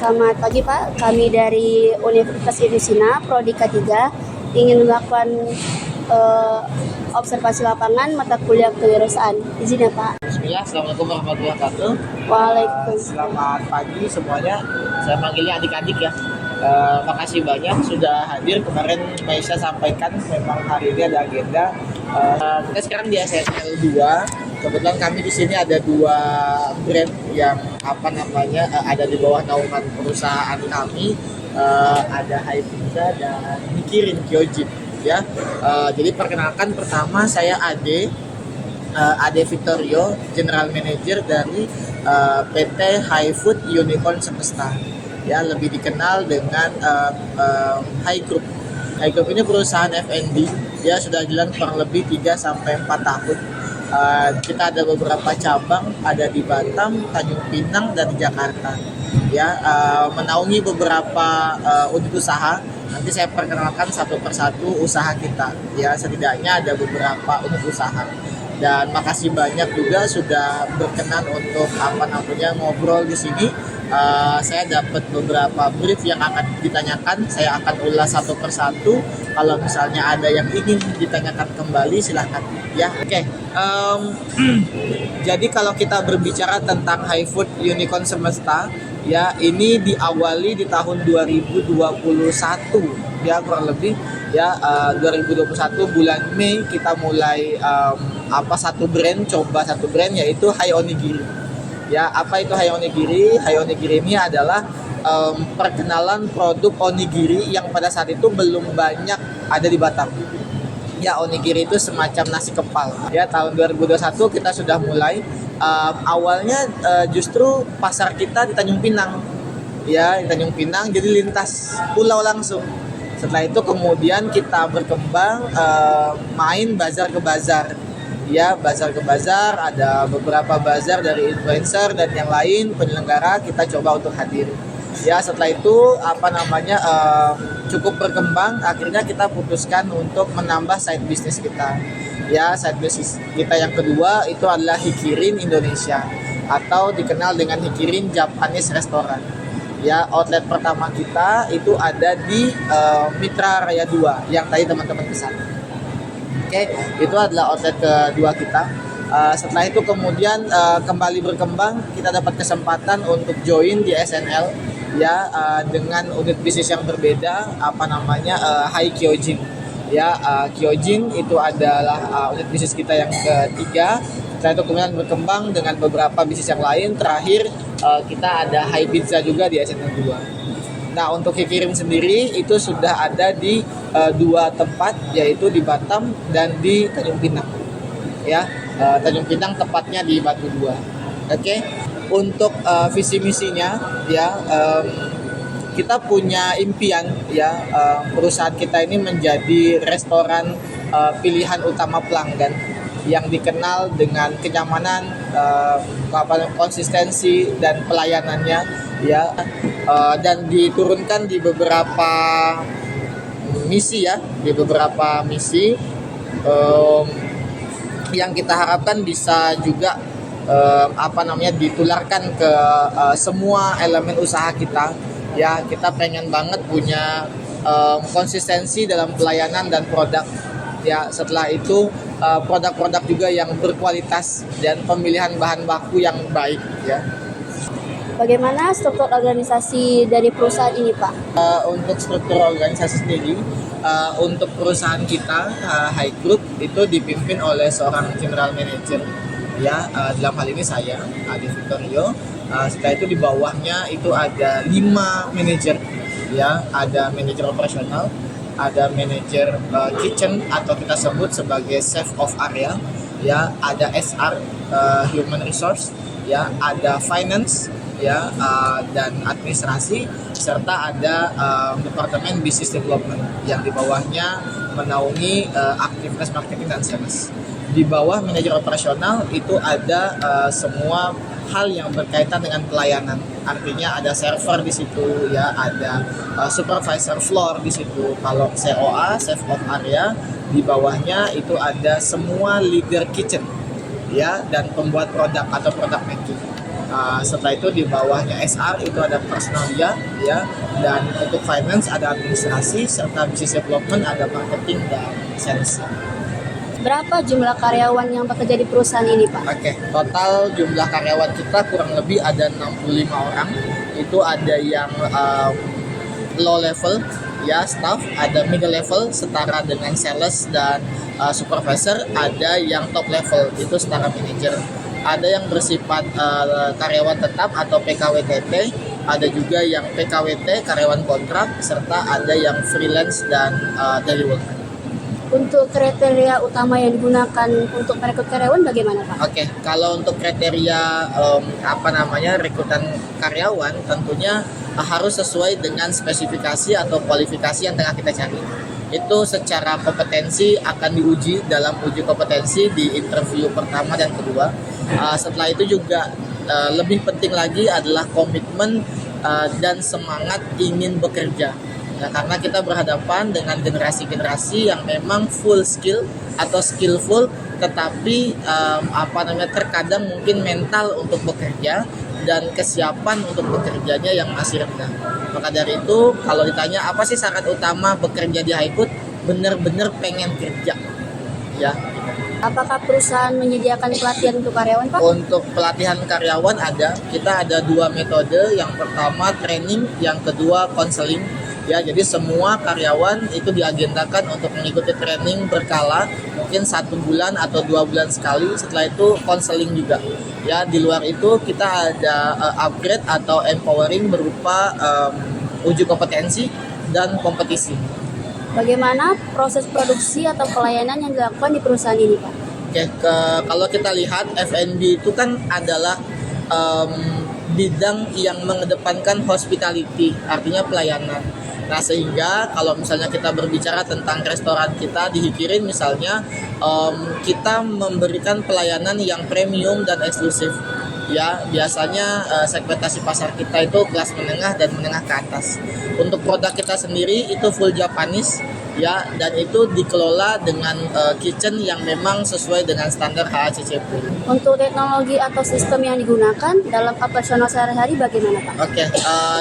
Selamat pagi Pak, kami dari Universitas Indonesia, Prodi K3, ingin melakukan observasi lapangan mata kuliah kewirausahaan. Izin ya Pak. Bismillah, Assalamualaikum warahmatullahi wabarakatuh. Waalaikumsalam. Selamat pagi semuanya. Saya manggilnya adik-adik ya. Makasih banyak sudah hadir. Kemarin Maisha sampaikan memang hari ini ada agenda. Kita sekarang di SNL 2. Kebetulan kami di sini ada 2 brand yang ada di bawah naungan perusahaan kami. Ada Hai Pizza dan Mikirin Kyojin ya. Jadi perkenalkan, pertama saya Ade Victorio, General Manager dari PT Hai Food Unicorn Semesta, ya, lebih dikenal dengan Hai Group. Hai Group ini perusahaan F&B, ya, sudah jalan kurang lebih 3-4 tahun. Kita ada beberapa cabang, ada di Batam, Tanjung Pinang, dan di Jakarta, ya. Menaungi beberapa unit usaha. Nanti saya perkenalkan satu persatu usaha kita, ya, setidaknya ada beberapa unit usaha. Dan makasih banyak juga sudah berkenan untuk ngobrol di sini. Saya dapat beberapa brief yang akan ditanyakan, saya akan ulas satu persatu. Kalau misalnya ada yang ingin ditanyakan kembali, silahkan ya. Oke. Jadi kalau kita berbicara tentang Hai Food Unicorn Semesta, ya, ini diawali di tahun 2021, ya, kurang lebih, ya. 2021 bulan Mei kita mulai satu brand yaitu Hai Onigiri. Ya, apa itu Hai Onigiri? Hai Onigiri ini adalah perkenalan produk onigiri yang pada saat itu belum banyak ada di Batam. Ya, onigiri itu semacam nasi kepal. Ya, tahun 2021 kita sudah mulai. Awalnya justru pasar kita di Tanjung Pinang. Ya, di Tanjung Pinang, jadi lintas pulau langsung. Setelah itu kemudian kita berkembang, main bazar ke bazar. Ya, bazar ke bazar, ada beberapa bazar dari influencer dan yang lain penyelenggara kita coba untuk hadir. Ya, setelah itu cukup berkembang, akhirnya kita putuskan untuk menambah side business kita. Ya, side business kita yang kedua itu adalah Hikirin Indonesia, atau dikenal dengan Hikirin Japanese Restaurant. Ya, outlet pertama kita itu ada di Mitra Raya 2 yang tadi teman-teman kesana. Oke, itu adalah outlet kedua kita. Setelah itu kemudian kembali berkembang, kita dapat kesempatan untuk join di SNL, ya, dengan unit bisnis yang berbeda, Hai Kyojin. Ya, Kyojin itu adalah unit bisnis kita yang ketiga. Setelah itu kemudian berkembang dengan beberapa bisnis yang lain. Terakhir kita ada Hai Pizza juga di SNL 2. Nah, untuk Hikirin sendiri itu sudah ada di 2 tempat, yaitu di Batam dan di Tanjung Pinang. Ya, Tanjung Pinang tepatnya di Batu 2. Oke. Untuk visi misinya, ya, kita punya impian, ya, perusahaan kita ini menjadi restoran pilihan utama pelanggan yang dikenal dengan kenyamanan, konsistensi dan pelayanannya, ya, dan diturunkan di beberapa misi, ya, yang kita harapkan bisa juga ditularkan ke semua elemen usaha kita. Ya, kita pengen banget punya konsistensi dalam pelayanan dan produk. Ya, setelah itu produk-produk juga yang berkualitas dan pemilihan bahan baku yang baik, ya. Bagaimana struktur organisasi dari perusahaan ini Pak? Untuk struktur organisasi sendiri, untuk perusahaan kita Hai Group itu dipimpin oleh seorang general manager, ya, dalam hal ini saya Ade Victorio. Setelah itu di bawahnya itu ada 5 manajer, ya, ada manajer operasional, ada manajer kitchen atau kita sebut sebagai chef of area, ya, ada SR, human resource, ya, ada finance, ya, dan administrasi, serta ada departemen business development yang di bawahnya menaungi aktivitas marketing dan sales. Di bawah manajer operasional itu ada semua hal yang berkaitan dengan pelayanan. Artinya ada server di situ, ya, ada supervisor floor di situ. Kalau COA, chef of area, di bawahnya itu ada semua leader kitchen, ya, dan pembuat produk atau product making. Setelah itu di bawahnya SR itu ada personalia ya, dan untuk finance ada administrasi, serta business development ada marketing dan sales. Berapa jumlah karyawan yang bekerja di perusahaan ini, Pak? Oke, total jumlah karyawan kita kurang lebih ada 65 orang. Itu ada yang low level ya staff, ada middle level setara dengan sales dan supervisor, ada yang top level itu setara manager. Ada yang bersifat karyawan tetap atau PKWTT, ada juga yang PKWT karyawan kontrak, serta ada yang freelance dan daily work. Untuk kriteria utama yang digunakan untuk merekrut karyawan bagaimana, Pak? Oke, kalau untuk kriteria rekrutan karyawan tentunya harus sesuai dengan spesifikasi atau kualifikasi yang tengah kita cari. Itu secara kompetensi akan diuji dalam uji kompetensi di interview pertama dan kedua. Setelah itu juga lebih penting lagi adalah komitmen dan semangat ingin bekerja. Nah, karena kita berhadapan dengan generasi-generasi yang memang full skill atau skillful, tetapi terkadang mungkin mental untuk bekerja dan kesiapan untuk bekerjanya yang masih rendah. Maka dari itu, kalau ditanya apa sih syarat utama bekerja di HighCoat, benar-benar pengen kerja, ya. Apakah perusahaan menyediakan pelatihan untuk karyawan, Pak? Untuk pelatihan karyawan kita ada 2 metode. Yang pertama training, yang kedua konseling. Ya, jadi semua karyawan itu diagendakan untuk mengikuti training berkala, mungkin 1 bulan atau 2 bulan sekali. Setelah itu konseling juga. Ya, di luar itu kita ada upgrade atau empowering berupa uji kompetensi dan kompetisi. Bagaimana proses produksi atau pelayanan yang dilakukan di perusahaan ini, Pak? Oke, kalau kita lihat F&B itu kan adalah bidang yang mengedepankan hospitality, artinya pelayanan. Nah, sehingga kalau misalnya kita berbicara tentang restoran kita di Hikirin misalnya, kita memberikan pelayanan yang premium dan eksklusif. Ya, biasanya segmentasi pasar kita itu kelas menengah dan menengah ke atas. Untuk produk kita sendiri itu full Japanese ya, dan itu dikelola dengan kitchen yang memang sesuai dengan standar HACCP. Untuk teknologi atau sistem yang digunakan dalam operasional sehari-hari bagaimana, Pak? Oke,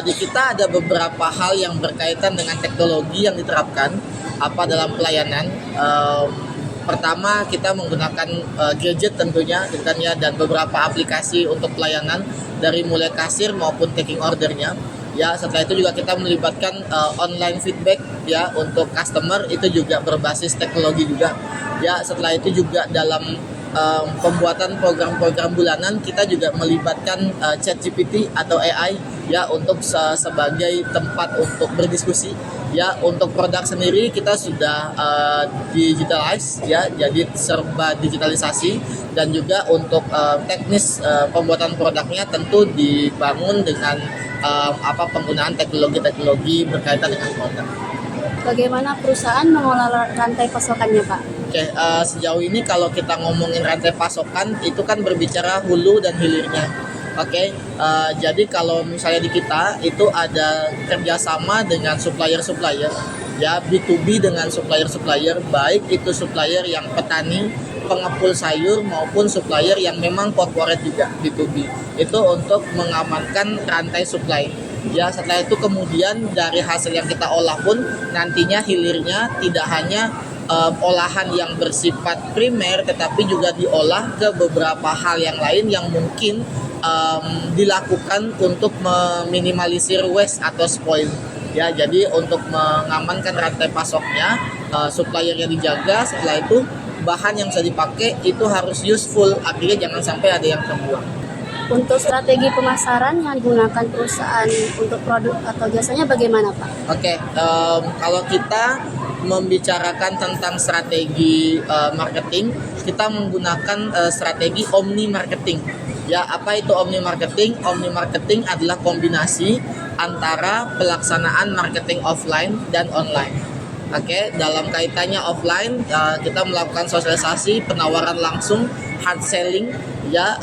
di kita ada beberapa hal yang berkaitan dengan teknologi yang diterapkan dalam pelayanan. Pertama, kita menggunakan gadget tentunya kan ya, dan beberapa aplikasi untuk pelayanan dari mulai kasir maupun taking ordernya. Ya, setelah itu juga kita melibatkan online feedback ya untuk customer, itu juga berbasis teknologi juga. Ya, setelah itu juga dalam pembuatan program-program bulanan kita juga melibatkan ChatGPT atau AI ya untuk sebagai tempat untuk berdiskusi. Ya, untuk produk sendiri kita sudah digitalize ya, jadi serba digitalisasi, dan juga untuk teknis pembuatan produknya tentu dibangun dengan penggunaan teknologi berkaitan dengan produk. Bagaimana perusahaan mengelola rantai pasokannya, Pak? Oke, sejauh ini kalau kita ngomongin rantai pasokan itu kan berbicara hulu dan hilirnya. Oke, jadi kalau misalnya di kita itu ada kerjasama dengan supplier-supplier, ya B2B dengan supplier-supplier, baik itu supplier yang petani, pengepul sayur maupun supplier yang memang corporate juga B2B. Itu untuk mengamankan rantai supply. Ya, setelah itu kemudian dari hasil yang kita olah pun nantinya hilirnya tidak hanya olahan yang bersifat primer, tetapi juga diolah ke beberapa hal yang lain yang mungkin dilakukan untuk meminimalisir waste atau spoil. Ya, jadi untuk mengamankan rantai pasoknya, suppliernya dijaga. Setelah itu bahan yang bisa dipakai itu harus useful, artinya jangan sampai ada yang terbuang. Untuk strategi pemasaran yang digunakan perusahaan untuk produk atau jasanya bagaimana, Pak? Oke, kalau kita membicarakan tentang strategi marketing, kita menggunakan strategi omni marketing. Ya, apa itu omni marketing? Omni marketing adalah kombinasi antara pelaksanaan marketing offline dan online. Oke, dalam kaitannya offline, kita melakukan sosialisasi, penawaran langsung, hard selling, ya,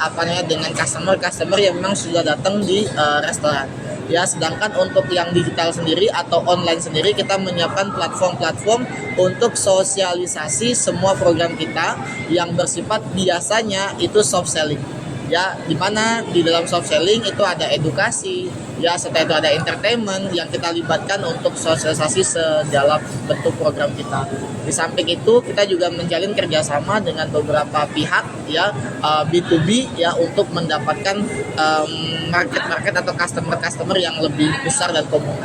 dengan customer yang memang sudah datang di restoran. Ya, sedangkan untuk yang digital sendiri atau online sendiri, kita menyiapkan platform-platform untuk sosialisasi semua program kita yang bersifat biasanya itu soft selling. ya, di mana di dalam soft selling itu ada edukasi, ya, setelah itu ada entertainment yang kita libatkan untuk sosialisasi sedalam bentuk program kita. Di samping itu kita juga menjalin kerjasama dengan beberapa pihak, ya, B2B, ya, untuk mendapatkan market atau customer yang lebih besar dan komún.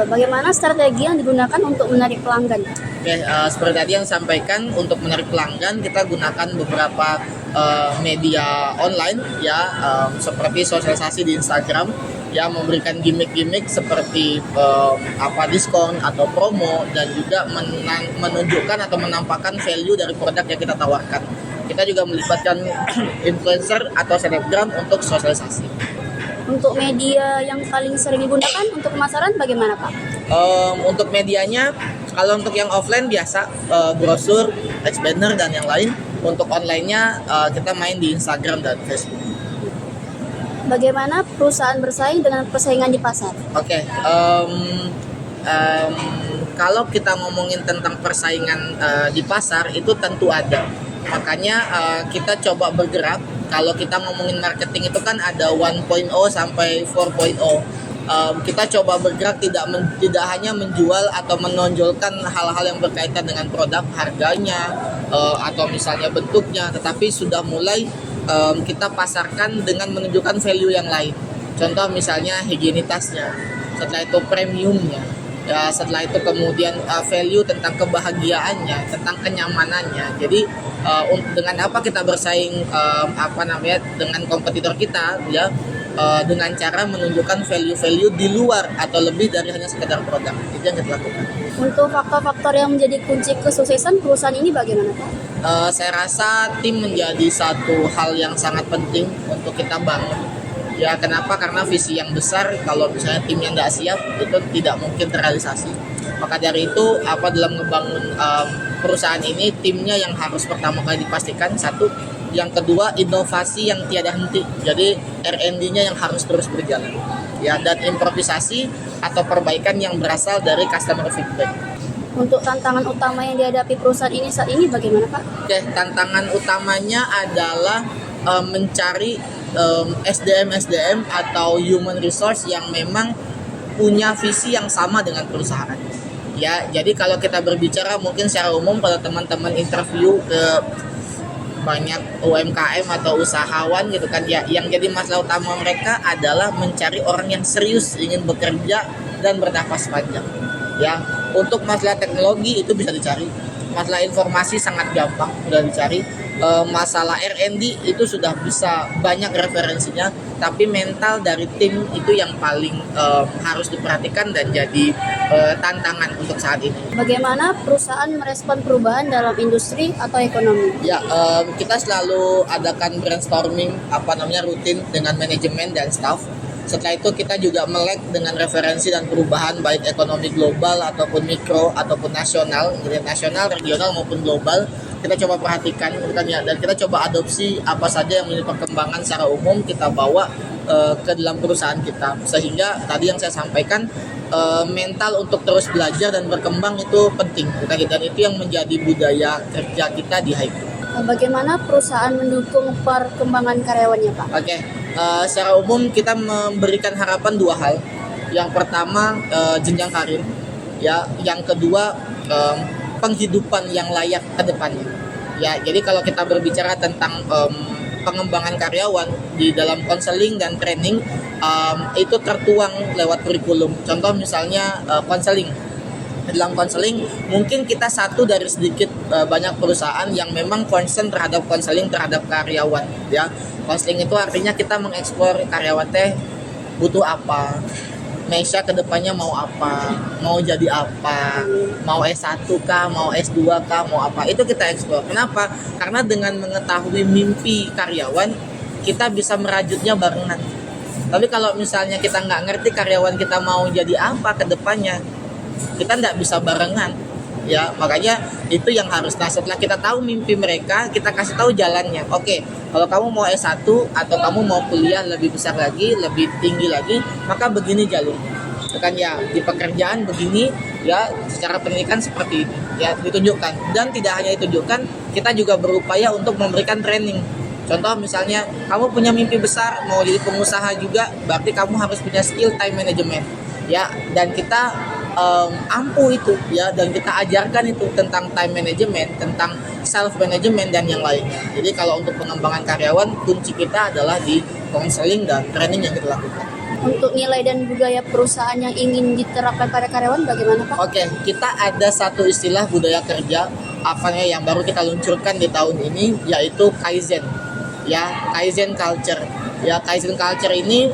Bagaimana strategi yang digunakan untuk menarik pelanggan? Oke, seperti tadi yang sampaikan, untuk menarik pelanggan kita gunakan beberapa media online, ya, seperti sosialisasi di Instagram, ya, memberikan gimmick-gimmick seperti diskon atau promo, dan juga menunjukkan atau menampakkan value dari produk yang kita tawarkan. Kita juga melibatkan influencer atau selebgram untuk sosialisasi. Untuk media yang paling sering digunakan untuk pemasaran bagaimana, Pak? Untuk medianya, kalau untuk yang offline biasa brosur, text banner, dan yang lain. Untuk online-nya kita main di Instagram dan Facebook. Bagaimana perusahaan bersaing dengan persaingan di pasar? Oke, kalau kita ngomongin tentang persaingan di pasar, itu tentu ada. Makanya kita coba bergerak. Kalau kita ngomongin marketing itu kan ada 1.0 sampai 4.0. Kita coba bergerak tidak hanya menjual atau menonjolkan hal-hal yang berkaitan dengan produk, harganya, atau misalnya bentuknya, tetapi sudah mulai kita pasarkan dengan menunjukkan value yang lain. Contoh misalnya higienitasnya, setelah itu premiumnya, ya, setelah itu kemudian value tentang kebahagiaannya, tentang kenyamanannya. Jadi dengan apa kita bersaing dengan kompetitor kita, ya, dengan cara menunjukkan value-value di luar atau lebih dari hanya sekedar produk. Itu yang kita lakukan. Untuk faktor-faktor yang menjadi kunci kesuksesan perusahaan ini bagaimana, Pak? Saya rasa tim menjadi satu hal yang sangat penting untuk kita bangun. Ya, kenapa? Karena visi yang besar, kalau misalnya timnya tidak siap, itu tidak mungkin terrealisasi. Maka dari itu, dalam ngebangun perusahaan ini, timnya yang harus pertama kali dipastikan, satu. Yang kedua, inovasi yang tiada henti. Jadi R&D-nya yang harus terus berjalan. Ya, dan improvisasi atau perbaikan yang berasal dari customer feedback. Untuk tantangan utama yang dihadapi perusahaan ini saat ini bagaimana, Pak? Oke, tantangan utamanya adalah mencari SDM atau human resource yang memang punya visi yang sama dengan perusahaan. Ya, jadi kalau kita berbicara mungkin secara umum pada teman-teman interview ke banyak UMKM atau usahawan gitu kan, ya, yang jadi masalah utama mereka adalah mencari orang yang serius ingin bekerja dan bernafas panjang. Ya, untuk masalah teknologi itu bisa dicari, masalah informasi sangat gampang sudah dicari, masalah R&D itu sudah bisa banyak referensinya, tapi mental dari tim itu yang paling harus diperhatikan dan jadi tantangan untuk saat ini. Bagaimana perusahaan merespon perubahan dalam industri atau ekonomi? Ya, kita selalu adakan brainstorming rutin dengan manajemen dan staff. Setelah itu kita juga melek dengan referensi dan perubahan baik ekonomi global ataupun mikro ataupun nasional, regional maupun global. Kita coba perhatikan kan, ya, dan kita coba adopsi apa saja yang menjadi perkembangan secara umum kita bawa ke dalam perusahaan kita. Sehingga tadi yang saya sampaikan, mental untuk terus belajar dan berkembang itu penting, dan itu yang menjadi budaya kerja kita di HiQ. Bagaimana perusahaan mendukung perkembangan karyawannya, Pak? Oke, secara umum kita memberikan harapan dua hal. Yang pertama, jenjang karir, ya. Yang kedua, penghidupan yang layak ke depannya. Ya, jadi kalau kita berbicara tentang pengembangan karyawan di dalam konseling dan training, itu tertuang lewat kurikulum. Contoh misalnya konseling. Dalam konseling mungkin kita satu dari sedikit banyak perusahaan yang memang concern terhadap konseling terhadap karyawan, ya. Konseling itu artinya kita mengeksplor karyawan teh butuh apa, Meisha kedepannya mau apa, mau jadi apa, mau S1 kah, mau S2 kah, mau apa, itu kita eksplor. Kenapa? Karena dengan mengetahui mimpi karyawan, kita bisa merajutnya barengan. Tapi kalau misalnya kita nggak ngerti karyawan kita mau jadi apa kedepannya, kita nggak bisa barengan, ya. Makanya itu yang harus. Nah, setelah kita tahu mimpi mereka, kita kasih tahu jalannya. Oke, kalau kamu mau S1 atau kamu mau kuliah lebih besar lagi, lebih tinggi lagi, maka begini jalurnya. Kan, ya, di pekerjaan begini, ya, secara pendidikan seperti ini, ya, ditunjukkan. Dan tidak hanya ditunjukkan, kita juga berupaya untuk memberikan training. Contoh misalnya kamu punya mimpi besar mau jadi pengusaha juga, berarti kamu harus punya skill time management ya, dan kita ampuh itu ya, dan kita ajarkan itu tentang time management, tentang self management dan yang lainnya. Jadi kalau untuk pengembangan karyawan, kunci kita adalah di counseling dan training yang kita lakukan. Untuk nilai dan budaya perusahaan yang ingin diterapkan pada karyawan bagaimana Pak? Oke, kita ada satu istilah budaya kerja yang baru kita luncurkan di tahun ini, yaitu Kaizen. Ya, Kaizen culture. Ya, Kaizen culture ini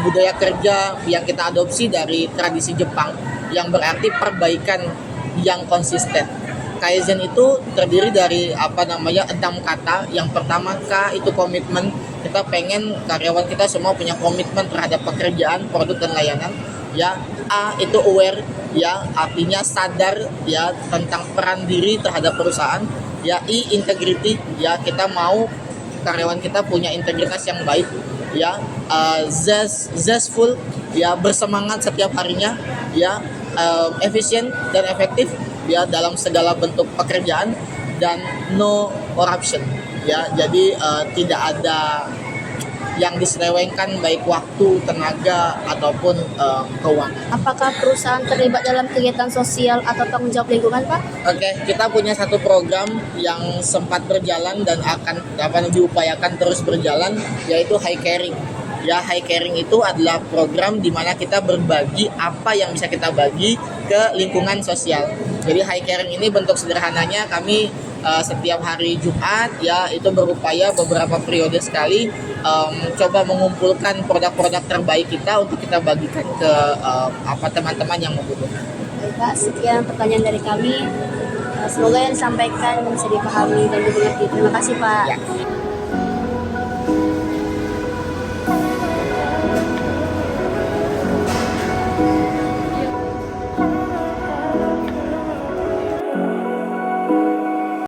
budaya kerja yang kita adopsi dari tradisi Jepang, yang berarti perbaikan yang konsisten. Kaizen itu terdiri dari 6 kata. Yang pertama, K itu komitmen. Kita pengen karyawan kita semua punya komitmen terhadap pekerjaan, produk dan layanan. Ya, A itu aware, ya, artinya sadar ya tentang peran diri terhadap perusahaan. Ya, I integrity, ya kita mau karyawan kita punya integritas yang baik. Ya, zestful, ya bersemangat setiap harinya. Ya, efisien dan efektif ya dalam segala bentuk pekerjaan, dan no corruption ya, jadi tidak ada yang diselewengkan baik waktu, tenaga ataupun keuangan. Apakah perusahaan terlibat dalam kegiatan sosial atau tanggung jawab lingkungan Pak? Oke, kita punya satu program yang sempat berjalan dan akan diupayakan terus berjalan, yaitu High Caring. Ya, High Caring itu adalah program di mana kita berbagi apa yang bisa kita bagi ke lingkungan sosial. Jadi High Caring ini bentuk sederhananya kami setiap hari Jumat ya itu berupaya beberapa periode sekali coba mengumpulkan produk-produk terbaik kita untuk kita bagikan ke teman-teman yang membutuhkan. Baik Pak, sekian pertanyaan dari kami. Semoga yang disampaikan bisa dipahami dan dimengerti. Terima kasih Pak. Ya.